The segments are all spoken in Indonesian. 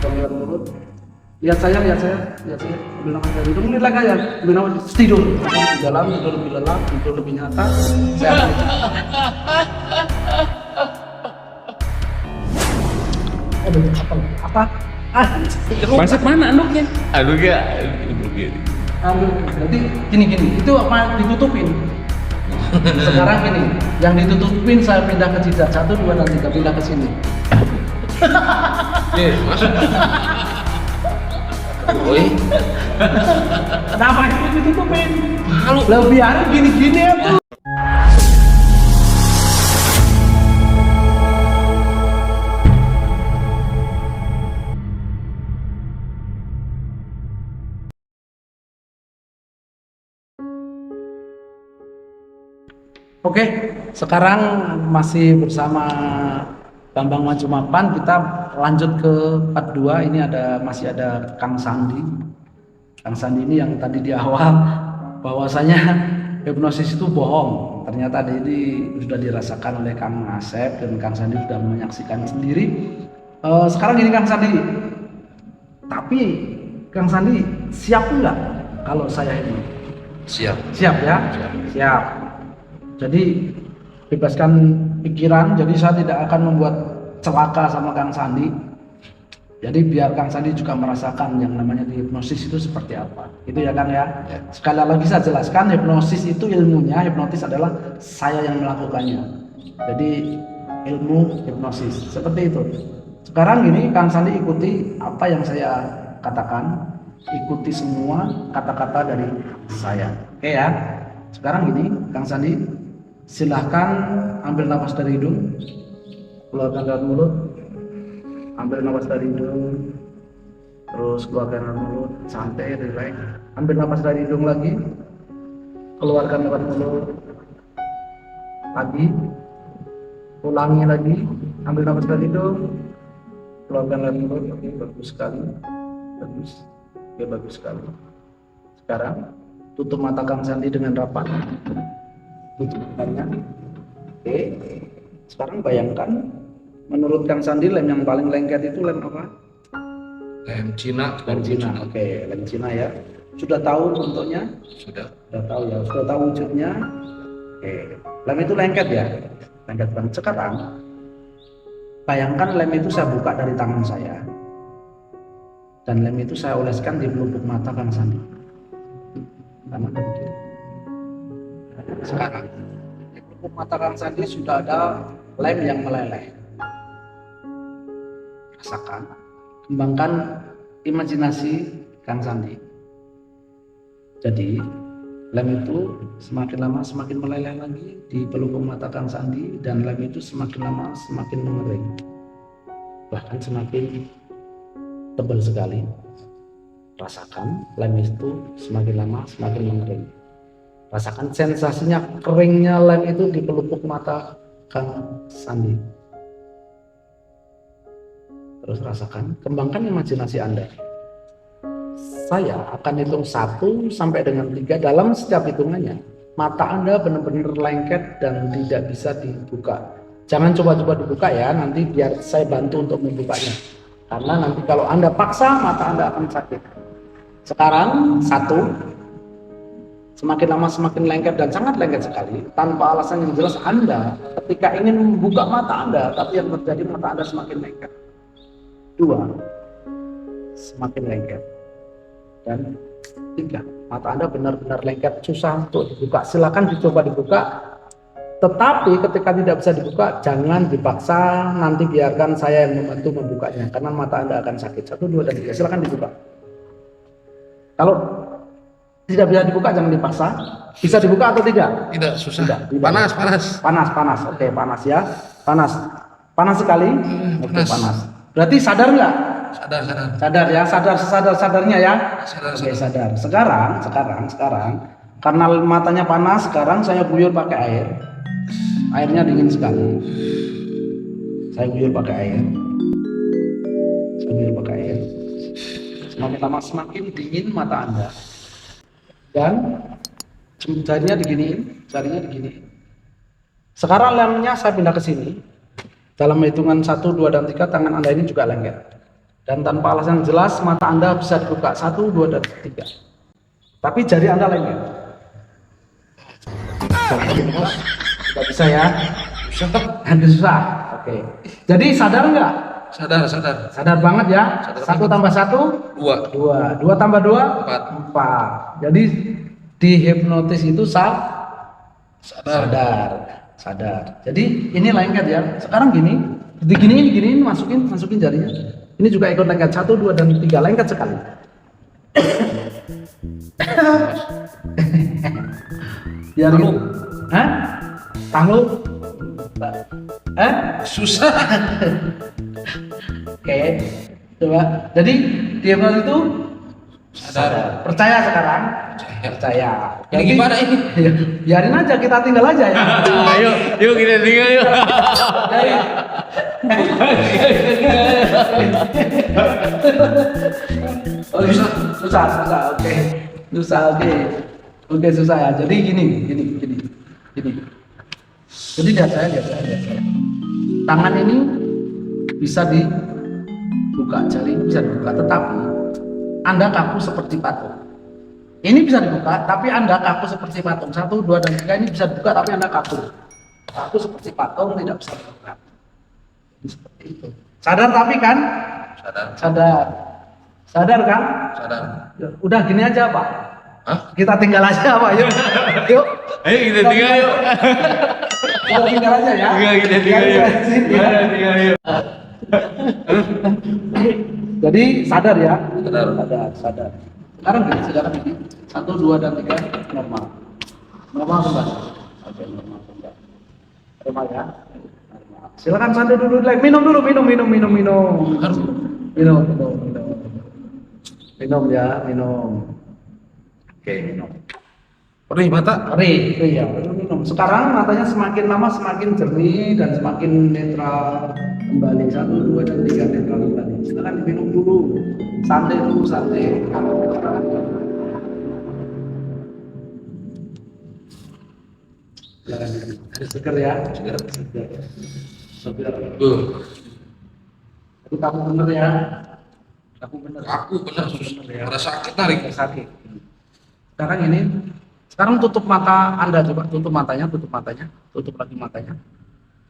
Lewat mulut. Lihat saya. Ambil nafas dari hidung, lihat lagi ya. Ambil nafas, tidur. Di dalam, tidur lebih lelap, tidur lebih nyata. Saya apa? Konsep mana anduknya? Anduknya. Ambil, berarti gini, itu apa ditutupin? Sekarang gini, yang ditutupin saya pindah ke jidat 1, 2, dan 3, pindah ke sini. Woi, Kenapa itu ditutupin? malu. Lah biarin gini-gini ya tuh. Oke, sekarang masih bersama Bambang Majumapan, kita lanjut ke part 2. Ini masih ada Kang Sandi. Kang Sandi ini yang tadi di awal bahwasanya hipnosis itu bohong. Ternyata ini sudah dirasakan oleh Kang Asep dan Kang Sandi sudah menyaksikan sendiri. Sekarang gini Kang Sandi, tapi Kang Sandi siap nggak kalau saya ini? Siap. Siap ya? Siap. Jadi bebaskan pikiran, jadi saya tidak akan membuat celaka sama Kang Sandi. Jadi biar Kang Sandi juga merasakan yang namanya di hipnosis itu seperti apa. Itu ya Kang ya. Sekali lagi saya jelaskan, hipnosis itu ilmunya, hipnotis adalah saya yang melakukannya. Jadi ilmu hipnosis seperti itu. Sekarang gini Kang Sandi ikuti apa yang saya katakan, ikuti semua kata-kata dari saya. Oke ya. Sekarang gini Kang Sandi, silahkan ambil nafas dari hidung, keluarkan dari mulut. Ambil nafas dari hidung, terus keluarkan dari mulut, santai, relax. Ambil nafas dari hidung lagi, keluarkan lewat mulut. Lagi, ulangi lagi. Ambil nafas dari hidung, keluarkan dari mulut. Oke, bagus sekali, bagus sekali. Sekarang tutup mata Kang Sandi dengan rapat. Tutup matanya. Oke. Sekarang bayangkan, menurut Kang Sandi lem yang paling lengket itu lem apa? Lem Cina. Lem Cina. Oke, lem Cina ya. Sudah tahu bentuknya? Sudah. Sudah tahu ya. Sudah tahu wujudnya? Oke. Lem itu lengket ya. Lengket banget. Sekarang bayangkan lem itu saya buka dari tangan saya. Dan lem itu saya oleskan di pelupuk mata Kang Sandi. Kanan dan kiri. Sekarang di pelupuk mata Kang Sandi sudah ada lem yang meleleh. Rasakan, kembangkan imajinasi Kang Sandi. Jadi lem itu semakin lama semakin meleleh lagi di pelupuk mata Kang Sandi, dan lem itu semakin lama semakin mengering, bahkan semakin tebal sekali. Rasakan lem itu semakin lama semakin mengering. Rasakan sensasinya keringnya lem itu di pelupuk mata Kang Sandi. Terus rasakan, kembangkan imajinasi Anda. Saya akan hitung 1 sampai dengan 3. Dalam setiap hitungannya, mata Anda benar-benar lengket dan tidak bisa dibuka. Jangan coba-coba dibuka ya, nanti biar saya bantu untuk membukanya. Karena nanti kalau Anda paksa, mata Anda akan sakit. Sekarang 1. Semakin lama semakin lengket dan sangat lengket sekali. Tanpa alasan yang jelas Anda ketika ingin membuka mata Anda, tapi yang terjadi mata Anda semakin lengket. 2. Semakin lengket. Dan 3. Mata Anda benar-benar lengket, susah untuk dibuka. Silakan dicoba dibuka. Tetapi ketika tidak bisa dibuka, jangan dipaksa. Nanti biarkan saya yang membantu membukanya. Karena mata Anda akan sakit. 1, 2, dan 3. Silakan dibuka. Kalau tidak bisa dibuka, jangan dipaksa. Bisa dibuka atau tidak? Tidak, susah. Tidak. Panas. Oke, panas ya. Panas sekali. Oke, Panas. panas. Berarti sadar nggak? Sadar. Sadar ya, sadarnya ya. Sadar. Oke, sadar. Sekarang, karena matanya panas, sekarang saya guyur pakai air. Airnya dingin sekali. Saya guyur pakai air. Semakin lama semakin dingin mata Anda. Dan jarinya diginiin. Sekarang lemnya saya pindah ke sini. Dalam hitungan 1, 2, dan 3, tangan Anda ini juga lengket. Dan tanpa alasan jelas, mata Anda bisa dibuka 1, 2, dan 3. Tapi jari Anda lengket. Tidak bisa ya? Hampir susah. Oke. Jadi sadar nggak? Sadar. Sadar banget ya? Sadar 1 tambah 1? 2. 2. 2 tambah 2? 4. Jadi di hipnotis itu sadar. Jadi ini lengket ya. Sekarang gini, diginiin, masukin jarinya. Ini juga ikut lengket 1, 2, dan 3, lengket sekali. Biar lu, tahu? Susah. Oke, coba. Jadi di hipnotis itu sadar. Percaya sekarang? Percaya. Ini gimana ini? Biarin aja, kita tinggal aja ya. Yuk kita tinggal yuk. Oh, susah. Oke. Susah ya. Jadi gini. Jadi lihat saya. Tangan ini bisa dibuka, jari ini bisa dibuka, tetapi Anda kaku seperti patung. Ini bisa dibuka, tapi Anda kaku seperti patung. 1, 2, dan 3 ini bisa dibuka, tapi Anda kaku. Kaku seperti patung, tidak bisa dibuka. Seperti itu. Sadar tapi kan? Sadar kan? Sadar. Udah gini aja Pak. Hah? Kita tinggal aja Pak. Yuk. Ayo kita tinggal yuk. Kita tinggal aja ya. Kita tinggal yuk. Jadi sadar ya. Sadar. Sekarang gini. 1, 2, dan 3 normal kembali. Oke, normal kembali. Normal ya. Silakan santai dulu. Minum dulu. Minum ya. Oke, minum. Perih mata. Perih ya. Minum. Sekarang matanya semakin lama semakin jernih dan semakin netral kembali. 1, 2, dan 3 netral kembali. Silakan diminum dulu. Santai. Seger ya. Seger. Jadi kamu bener ya. Aku bener Susah. ya. Ada sakit tarik. Sakit. Sekarang tutup mata Anda, coba tutup matanya, tutup lagi matanya.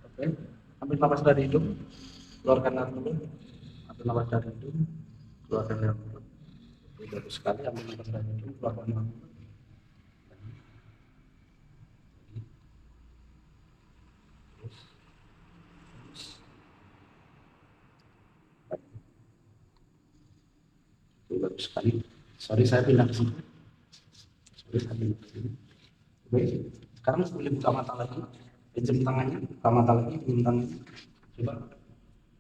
Oke. Ambil napas dari hidung, keluarkan dari mulut. Ambil napas dari hidung, keluarkan dari mulut. Bagus sekali, ambil napas dari hidung, keluarkan dari mulut. Bagus sekali. Sorry saya pindah ke sini. Oke. Sekarang boleh buka mata lagi. Pinjam tangannya, buka mata lagi, pinjam tangannya. Coba.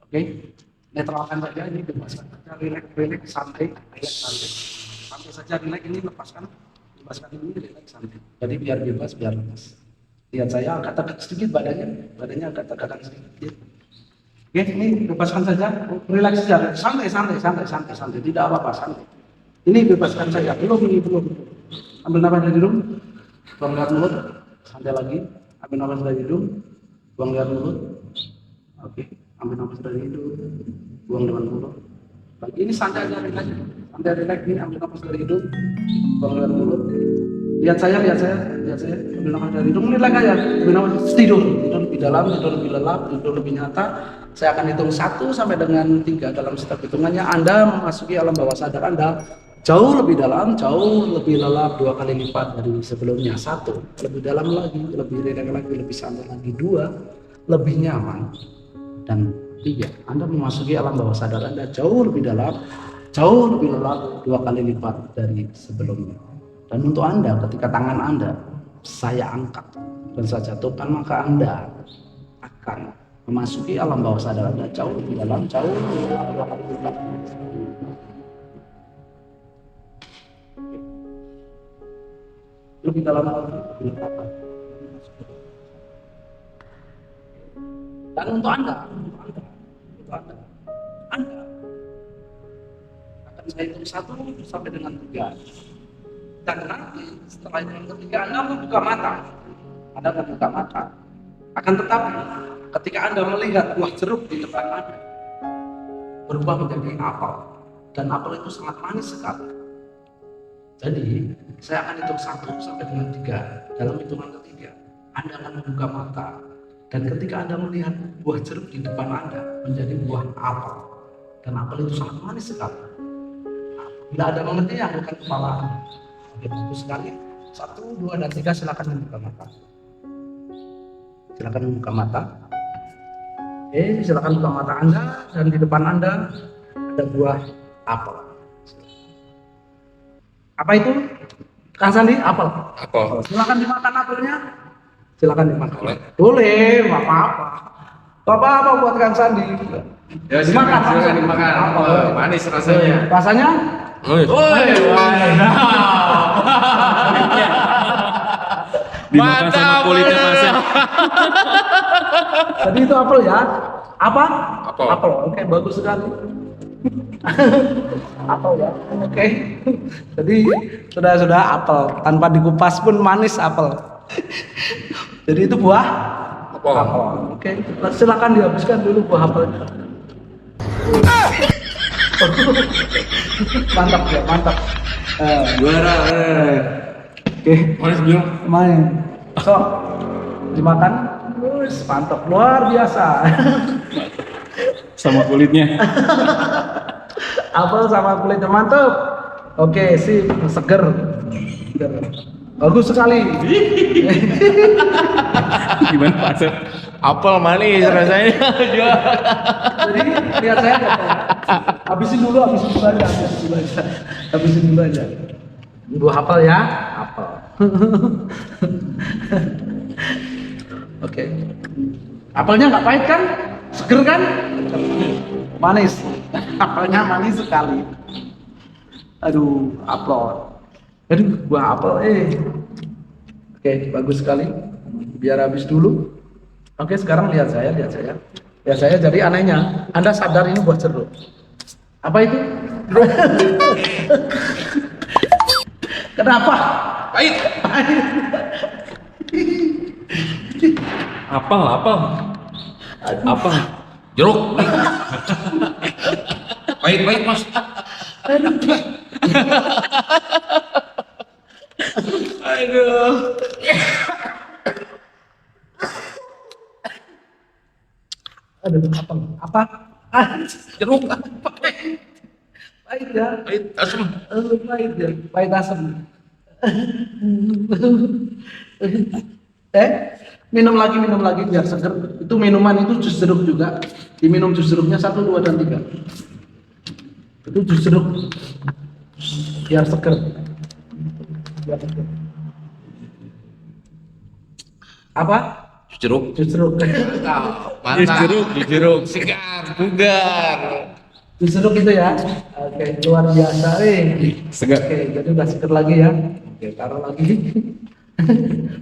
Oke. Netralkan saja ini, bebaskan saja, relax, santai. Santai saja, relax ini lepaskan ini, relax, santai. Jadi biar bebas, biar lepas. Lihat saya agak tegak sedikit badannya agak tegakan sedikit. Oke, ini bebaskan saja, relax saja, santai, tidak apa-apa, santai. Ini bebaskan saja, belum. Ambil napas dari hidung, buang lewat mulut, santai lagi. Ambil napas dari hidung, buang lewat mulut. Oke, ambil napas dari hidung, buang lewat mulut. Lagi ini santai aja, relax. Ini ambil napas dari hidung, buang lewat mulut. Lihat saya. Ambil napas dari hidung, relax aja. Ambil napas, tidur lebih dalam, tidur lebih lelap, tidur lebih nyata. Saya akan hitung 1 sampai dengan 3. Dalam setiap hitungannya Anda memasuki alam bawah sadar Anda jauh lebih dalam, jauh lebih lelap 2 kali lipat dari sebelumnya. 1, lebih dalam lagi, lebih rileks lagi, lebih santai lagi. 2, lebih nyaman. Dan 3, Anda memasuki alam bawah sadar Anda jauh lebih dalam, jauh lebih lelap 2 kali lipat dari sebelumnya. Dan untuk Anda, ketika tangan Anda saya angkat dan saya jatuhkan, maka Anda akan memasuki alam bawah sadar Anda jauh lebih dalam, jauh lebih lelap 2 kali lipat. Lebih dalam lagi, lebih lelap. Dan untuk Anda akan saya hitung 1 sampai dengan 3. Dan nanti setelah hitungan ketiga Anda membuka mata. Akan tetapi ketika Anda melihat buah jeruk di depan Anda, berubah menjadi apel. Dan apel itu sangat manis sekali. Jadi saya akan hitung 1 sampai dengan 3. Dalam hitungan ketiga Anda akan membuka mata, dan ketika Anda melihat buah jeruk di depan Anda menjadi buah apel, dan apel itu sangat manis sekali. Bila Anda mengerti, angkat kepala Anda. Oke, bagus sekali. 1, 2, dan 3, silakan membuka mata. Silakan membuka mata. Oke, silakan buka mata Anda, dan di depan Anda ada buah apel. Apa itu? Kang Sandi, apel. Apa? Silakan dimakan apelnya. Silakan dimakan. Boleh. Boleh, nggak apa-apa. Nggak apa-apa buat Kang Sandi. Ya silakan dimakan. Apel. Manis rasanya. Rasanya? Woi, Dimakan sama kulitnya Mas ya. Jadi itu apel ya? Apa? Apel. Apel. Oke, bagus sekali. Apel ya. Oke. Jadi sudah apel, tanpa dikupas pun manis apel. Jadi itu buah Apel. apel. Oke. Silakan dihabiskan dulu buah apelnya. Mantap ya, mantap. Juara. Oke. Manis belum? Main. So, dimakan. Terus mantap, luar biasa. Sama kulitnya. Apel sama kulitnya mantap. Oke, sip, seger. Bagus sekali. Gimana Pak Asep? Apel manis rasanya. Jadi lihat saya nggak tahu. Habisin dulu aja. Habisin dulu aja. Buah apel ya, apel. Oke. Apelnya nggak pahit kan? Seger kan? Manis. Apelnya manis sekali. Aduh, apel. Aduh, buah apel. Oke, bagus sekali. Biar habis dulu. Oke, sekarang lihat saya. Lihat saya. Jadi anehnya, Anda sadar ini buah jeruk. Apa itu? Kenapa? Pahit. Apel. Apel. Jeruk. Pahit Mas. Aduh. Aduh, apa? Jeruk. Pahit ya? Pahit asam. Pahit ya? Pahit asam. Minum lagi biar seger. Itu minuman itu jus jeruk juga. Diminum jus jeruknya 1, 2, dan 3. Itu jus jeruk. Biar seger. Apa? Jeruk. Jus jeruk. Mantap. Jeruk. Segar, bugar. Jus jeruk itu ya. Oke, luar biasa. Segar. Oke, jadi udah seger lagi ya. Oke, taruh lagi.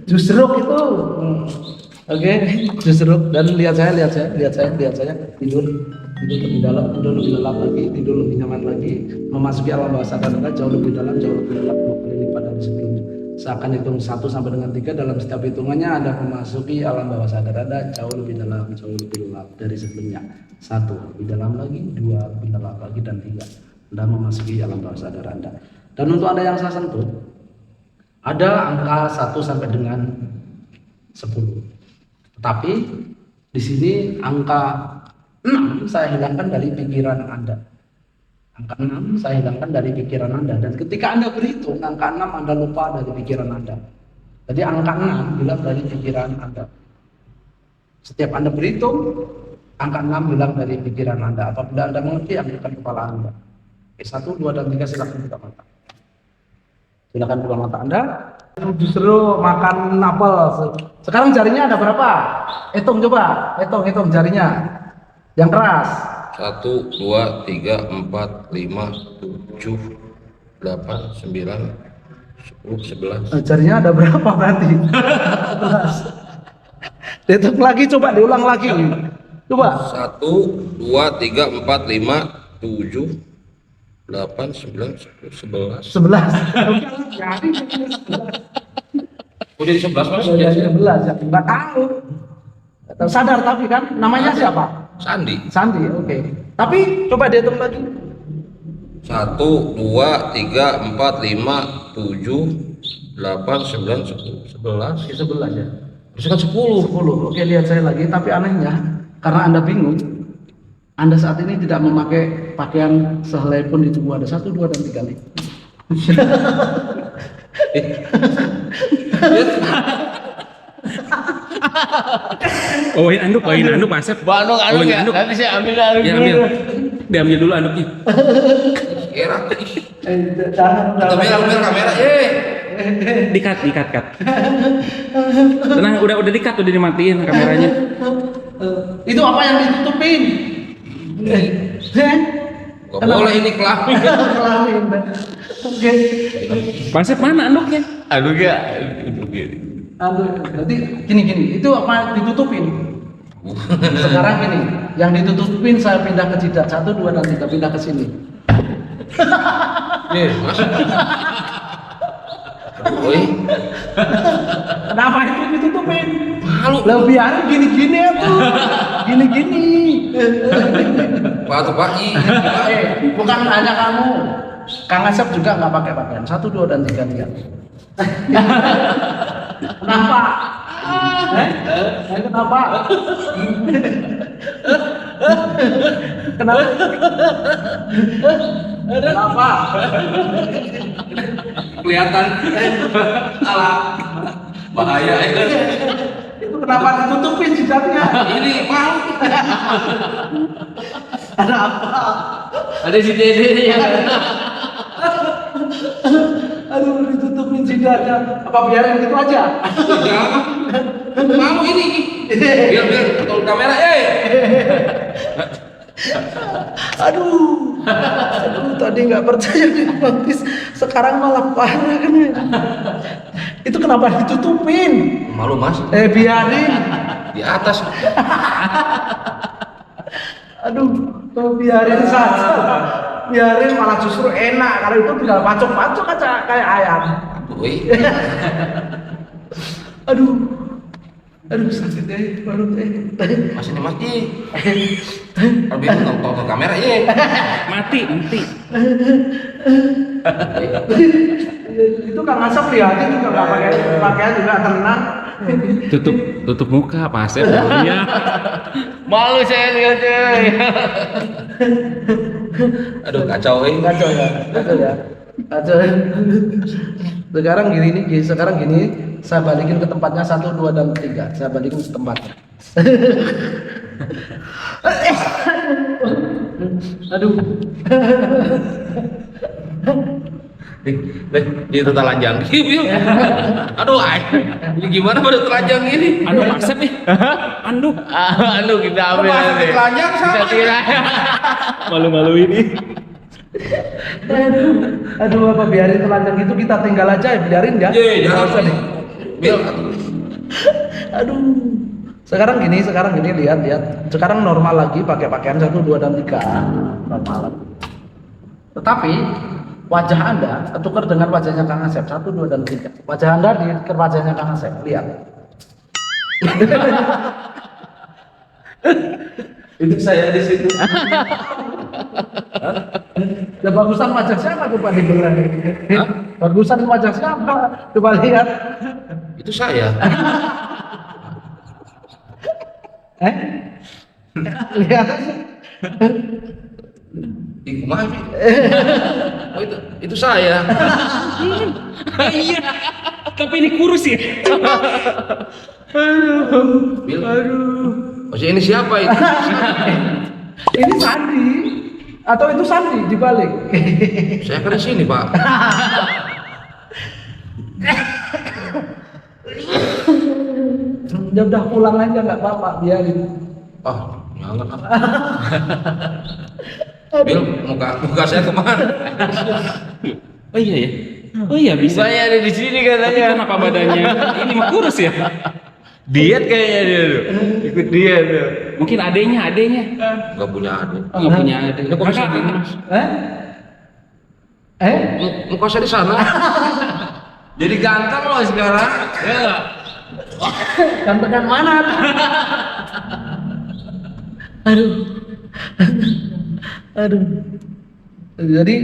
Jus jeruk itu. Oke, jus jeruk. Dan lihat saya. Tidur lebih dalam, tidur lebih lelap lagi, tidur lebih nyaman lagi. Memasuki alam bawah sadar Anda jauh lebih dalam, 2 kali lipat dari sebelumnya. Saya akan hitung 1 sampai dengan 3. Dalam setiap hitungannya Anda memasuki alam bawah sadar Anda jauh lebih dalam, jauh lebih lelap dari sebelumnya. 1 lebih dalam lagi, 2 lebih lelap lagi, dan 3 Anda memasuki alam bawah sadar Anda. Dan untuk Anda yang saya sentuh, ada angka 1 sampai dengan 10. Tetapi di sini angka 6 saya hilangkan dari pikiran Anda. Angka 6 saya hilangkan dari pikiran Anda. Dan ketika Anda berhitung, angka 6 Anda lupa dari pikiran Anda. Jadi angka 6 hilang dari pikiran Anda. Setiap Anda berhitung, angka 6 hilang dari pikiran Anda. Apabila Anda mengerti, angkatkan kepala Anda. Oke, 1, 2, dan 3, silakan buka mata. Silakan buka mata Anda. Justru makan apel. Sekarang jarinya ada berapa? Hitung coba. Hitung jarinya. Yang keras. 1, 2, 3, 4, 5, 7, 8, 9, 10, 11. Jarinya ada berapa berarti? 11. Hitung lagi, coba diulang lagi. Coba. 1, 2, 3, 4, 5, 7, 8, 9, 10, 11. 11. Oh jadi 11 Mas? Jadi 11 ya. Enggak tahu. Sadar tapi kan namanya siapa? Sandi. Sandi, oke. Tapi coba dihitung lagi. 1, 2, 3, 4, 5, 7, 8, 9, 10, 11. Di 11 ya. Terus kan 10. 10. Oke, lihat saya lagi. Tapi anehnya, karena Anda bingung, Anda saat ini tidak memakai pakaian sehelai pun di tubuh Anda. 1, 2, dan 3 nih. Oh, anduk Pak Asep. Bandung Oh, anu ini ya. anduk. Nanti saya ambil anduk Ya, dulu. ambil. Diambil dulu anduknya. Kira. Jangan, Ambil kamera. Dikat. Tenang, udah dikat, udah dimatiin kameranya. Itu apa yang ditutupin? Gak boleh ini kelamin. Kelamin. Oke. Pak Asep mana anduknya? Aduh ya. Aduh, berarti gini, itu apa ditutupin? Sekarang gini, yang ditutupin saya pindah ke jidat 1, 2, dan 3, pindah ke sini. Nih, Mas. Woi, Kenapa itu ditutupin? malu. Lah biarin gini-gini ya tuh. Gini-gini. Pak Pak. Bukan hanya kamu. Kang Asep juga nggak pakai pakaian. 1, 2, dan 3 lihat. Kenapa? Kenapa? Kenapa? Kenapa? Kelihatan. Alah. Bahaya itu. Itu kenapa ditutupin jidatnya? Ini malu. Ada apa? Ada si Dede ya. Aduh, ditutupin jidatnya. Apa biarin gitu aja? Jangan. Malu ini. Biar kalau kamera. Aduh, tadi nggak percaya dihipnotis, sekarang malah parah kan ya? Itu kenapa ditutupin? Malu Mas. Biarin. Di atas. Aduh, biarin saja. Biarin malah justru enak. Kalau itu tinggal pacok-pacok aja kayak ayam. Woi. Aduh, sakit deh, perut Mas ini Mas. Kalau bisa tonton kamera Mati. Itu Kang Asep lihatin juga nggak pakai pakaian juga tenang. Tutup muka Pak Asep. Iya. Malu saya lihatnya. Aduh kacau Kacau ya. Sekarang gini, saya balikin ke tempatnya 1, 2, dan 3. Saya balikin ke tempatnya. Aduh. Dia telanjang. Aduh, ini gimana pada telanjang ini? Anduk Pak Asep nih. Anduk. Anu kita ambil Masa nanti. telanjang sama? Kita tirai. Malu-malu ini. Aduh, apa biarin telanjang gitu, kita tinggal aja, biarin ya. Jangan usah nih. Bil. Aduh. Sekarang gini, lihat. Sekarang normal lagi, pakai pakaian 1, 2, dan 3. Normal lagi. Tetapi wajah Anda tukar dengan wajahnya Kang Asep 1, 2, dan 3. Wajah Anda di wajahnya Kang Asep. Lihat. Itu saya di situ. Ya bagusan wajah siapa coba dibelah? Bagusan wajah siapa? Coba lihat. Itu saya. Lihat aja. Ih, maaf. Oh, itu saya. Iya. Tapi ini kurus ya. Bil. Maksudnya ini siapa itu? Ini Sandi atau itu Sandi dibalik? Saya kan di sini, Pak. Ya udah pulang aja nggak apa-apa, biarin. Jangan. Bil, muka saya kemana? Oh iya ya. Oh iya bisa. Saya ada di sini Tapi katanya. kenapa badannya ini mah kurus ya? Diet kayaknya dia tuh. Ikut diet tuh. Mungkin adenya. Gak punya adik. Oh, nggak punya adik. Ini kok bisa gini, Mas? Muka saya di sana. Jadi ganteng loh sekarang. Ya nggak? Gantengan mana? Aduh. Aduh. Jadi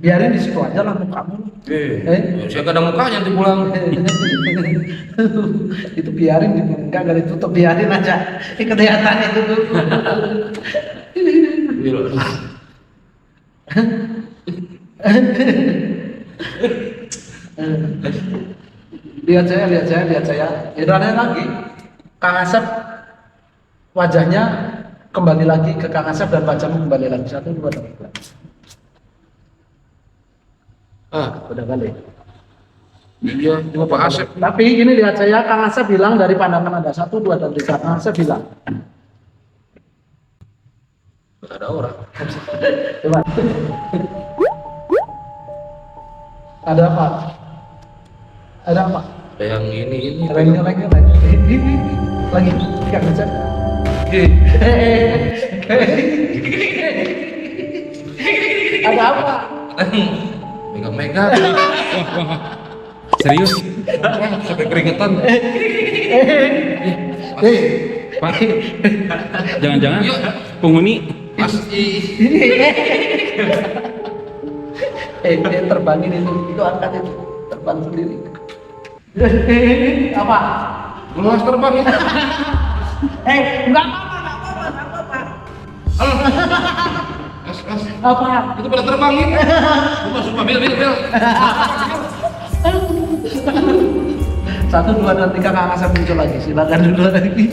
biarin di situ aja lah mukamu. Saya gak ada mukanya nanti pulang. Itu biarin, enggak ditutup, biarin aja. Kelihatan itu tuh. Lihat saya. Irannya lagi. Kang Asep wajahnya kembali lagi ke Kang Asep dan wajahmu kembali lagi. 1, 2, 3. Udah kali. Iya, cuma Pak Asep. Tapi ini lihat saya, Kang Asep bilang dari pandangan Anda 1, 2, dan 3. Kang Asep bilang. Gak ada orang. Coba. Ada apa? Ada apa? Yang ini. Lagi. Kang Asep. Ada apa? Megang-megang. Serius? Sampai keringetan. Pak, jangan-jangan penghuni Pasti. Dia terbangin itu angkat itu terbang sendiri. Apa? Mas terbang ya. Enggak apa-apa. Mas. Apa? Itu pada terbang ya. Sumpah, Bil. 1, 2, dan 3 Kang Asep muncul lagi. Silakan dulu lagi.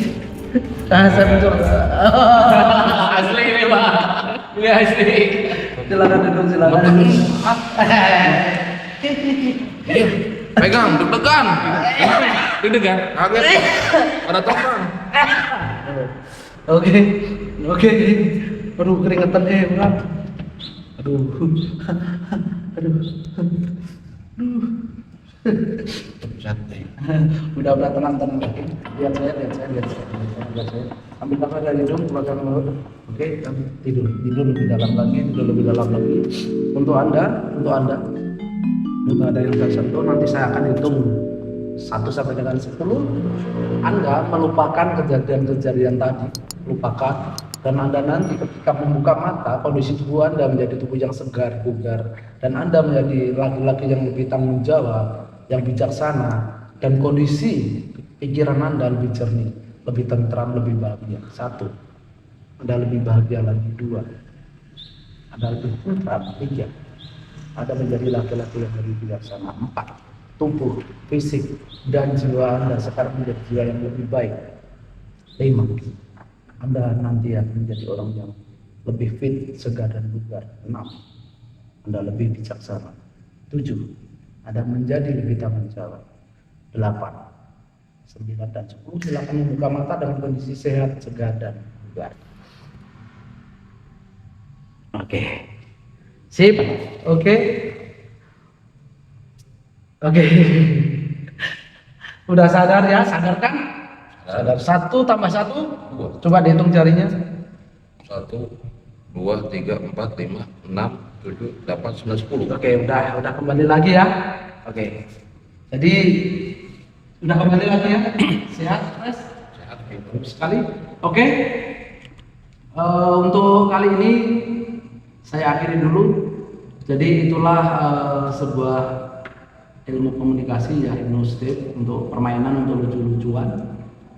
Kang Asep muncul. Asli ini Pak. Ini asli. Silakan duduk. Pegang, deg-degan. deg-degan. Kaget. Pada terbang. Oke. Aduh, keringetan berat. Aduh. Santai. Udah tenang lagi. Lihat saya. Ambil nafas dari hidung, keluarkan mulut. Oke, tidur lebih dalam lagi. Untuk anda yang saya sentuh, nanti saya akan hitung 1 sampai dengan 10. Anda melupakan kejadian tadi, lupakan. Dan Anda nanti ketika membuka mata, kondisi tubuh Anda menjadi tubuh yang segar, bugar, dan Anda menjadi laki-laki yang lebih tanggung jawab, yang bijaksana, dan kondisi pikiran Anda lebih jernih, lebih tentram, lebih bahagia. 1, Anda lebih bahagia lagi. 2, Anda lebih tentram. 3, Anda menjadi laki-laki yang lebih bijaksana. 4, tubuh, fisik, dan jiwa Anda sekarang menjadi jiwa yang lebih baik. 5, Anda nanti akan menjadi orang yang lebih fit, segar, dan bugar. 6, Anda lebih bijaksana. 7, Anda menjadi lebih tanggung jawab. 8, 9, dan 10. Silakan membuka mata dengan kondisi sehat, segar, dan bugar. Oke. Sip. Oke. Udah sadar ya? Sadarkan? Sadar. 1 tambah 1. Coba dihitung jarinya. 1, 2, 3, 4, 5, 6, 7, 8, 9, 10. Oke, udah kembali lagi ya. Oke. Jadi udah kembali lagi ya. Sehat, Mas? Sehat. Sekali. Oke. Untuk kali ini saya akhiri dulu. Jadi itulah sebuah ilmu komunikasi ya, hipnosis untuk permainan, untuk lucu-lucuan.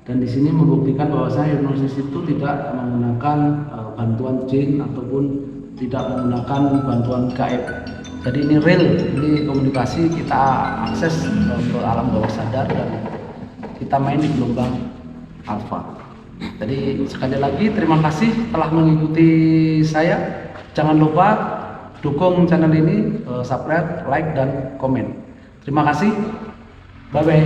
Dan di sini membuktikan bahwa hipnosis itu tidak menggunakan bantuan jin ataupun tidak menggunakan bantuan gaib. Jadi ini real, ini komunikasi kita akses ke alam bawah sadar dan kita main di gelombang alfa. Jadi sekali lagi terima kasih telah mengikuti saya. Jangan lupa dukung channel ini, subscribe, like, dan komen. Terima kasih. Bye bye.